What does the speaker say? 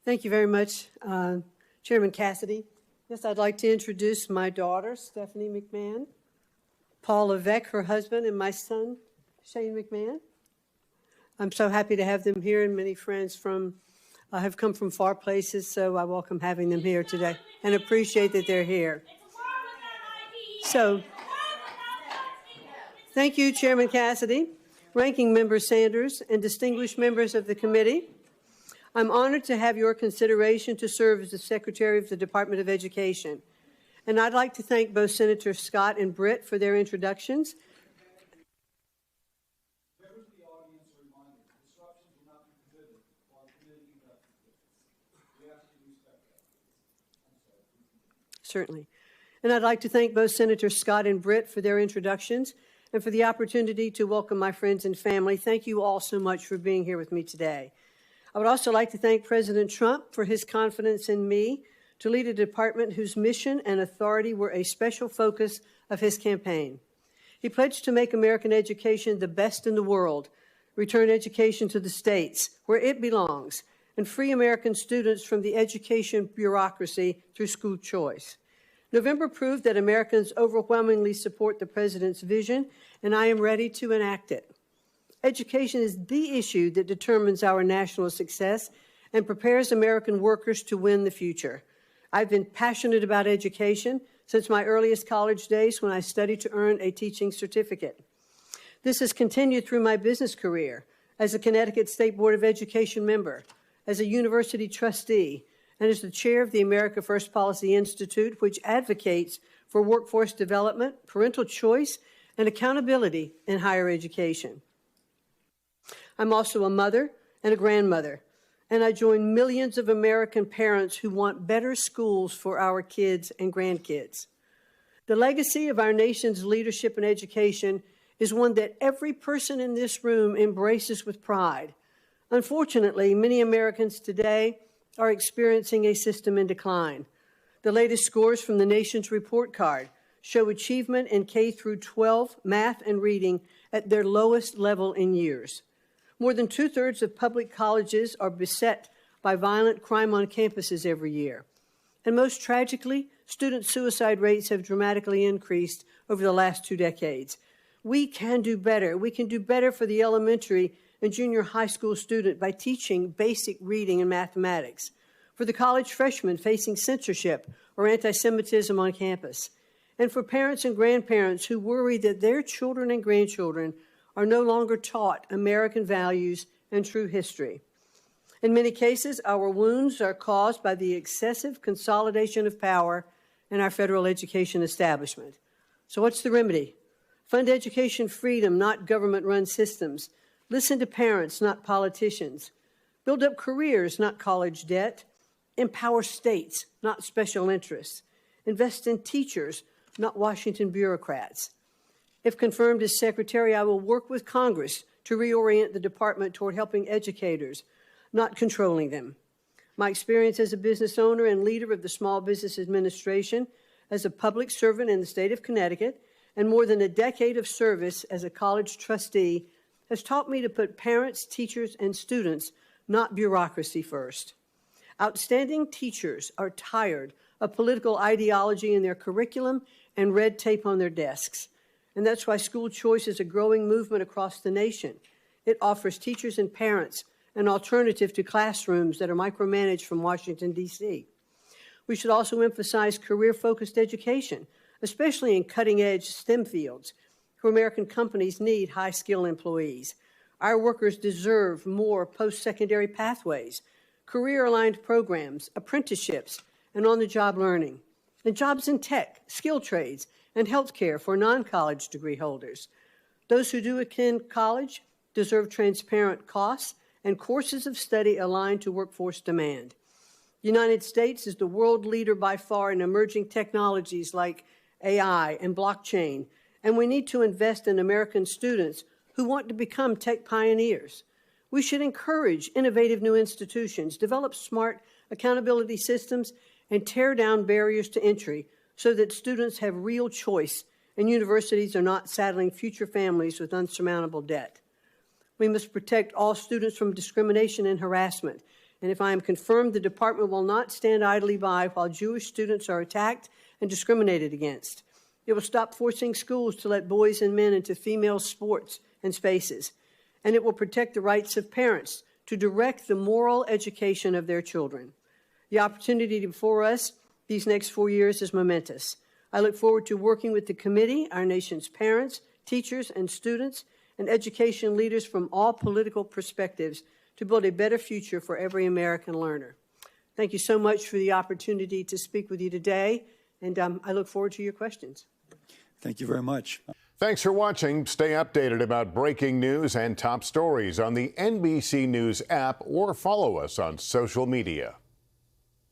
Thank you very much, Chairman Cassidy. Yes, I'd like to introduce my daughter, Stephanie McMahon, Paul Levesque, her husband, and my son, Shane McMahon. I'm so happy to have them here, and many friends have come from far places, so I welcome having them here today and appreciate that they're here. So, thank you, Chairman Cassidy, Ranking Member Sanders, and distinguished members of the committee. I'm honored to have your consideration to serve as the Secretary of the Department of Education. And I'd like to thank both Senators Scott and Britt for their introductions. Members of the audience are reminded that disruptions will not be permitted while the committee conducts business. We ask you to respect that. Certainly. And I'd like to thank both Senators Scott and Britt for their introductions and for the opportunity to welcome my friends and family. Thank you all so much for being here with me today. I would also like to thank President Trump for his confidence in me to lead a department whose mission and authority were a special focus of his campaign. He pledged to make American education the best in the world, return education to the states where it belongs, and free American students from the education bureaucracy through school choice. November proved that Americans overwhelmingly support the president's vision, and I am ready to enact it. Education is the issue that determines our national success and prepares American workers to win the future. I've been passionate about education since my earliest college days when I studied to earn a teaching certificate. This has continued through my business career as a Connecticut State Board of Education member, as a university trustee, and as the chair of the America First Policy Institute, which advocates for workforce development, parental choice, and accountability in higher education. I'm also a mother and a grandmother, and I join millions of American parents who want better schools for our kids and grandkids. The legacy of our nation's leadership in education is one that every person in this room embraces with pride. Unfortunately, many Americans today are experiencing a system in decline. The latest scores from the nation's report card show achievement in K-12 math and reading at their lowest level in years. More than 2/3 of public colleges are beset by violent crime on campuses every year. And most tragically, student suicide rates have dramatically increased over the last 2 decades. We can do better. We can do better for the elementary and junior high school student by teaching basic reading and mathematics, for the college freshman facing censorship or anti-Semitism on campus, and for parents and grandparents who worry that their children and grandchildren are no longer taught American values and true history. In many cases, our wounds are caused by the excessive consolidation of power in our federal education establishment. So what's the remedy? Fund education freedom, not government-run systems. Listen to parents, not politicians. Build up careers, not college debt. Empower states, not special interests. Invest in teachers, not Washington bureaucrats. If confirmed as Secretary, I will work with Congress to reorient the department toward helping educators, not controlling them. My experience as a business owner and leader of the Small Business Administration, as a public servant in the state of Connecticut, and more than a decade of service as a college trustee has taught me to put parents, teachers, and students, not bureaucracy, first. Outstanding teachers are tired of political ideology in their curriculum and red tape on their desks. And that's why school choice is a growing movement across the nation. It offers teachers and parents an alternative to classrooms that are micromanaged from Washington, D.C. We should also emphasize career-focused education, especially in cutting-edge STEM fields, where American companies need high-skilled employees. Our workers deserve more post-secondary pathways, career-aligned programs, apprenticeships, and on-the-job learning, and jobs in tech, skilled trades, and healthcare for non-college degree holders. Those who do attend college deserve transparent costs and courses of study aligned to workforce demand. The United States is the world leader by far in emerging technologies like AI and blockchain, and we need to invest in American students who want to become tech pioneers. We should encourage innovative new institutions, develop smart accountability systems, and tear down barriers to entry so that students have real choice and universities are not saddling future families with unsurmountable debt. We must protect all students from discrimination and harassment And if I am confirmed, the department will not stand idly by while Jewish students are attacked and discriminated against. It will stop forcing schools to let boys and men into female sports and spaces. And it will protect the rights of parents to direct the moral education of their children. The opportunity before us these next 4 years is momentous. I look forward to working with the committee, our nation's parents, teachers, and students, and education leaders from all political perspectives to build a better future for every American learner. Thank you so much for the opportunity to speak with you today, and I look forward to your questions. Thank you very much. Thanks for watching. Stay updated about breaking news and top stories on the NBC News app or follow us on social media.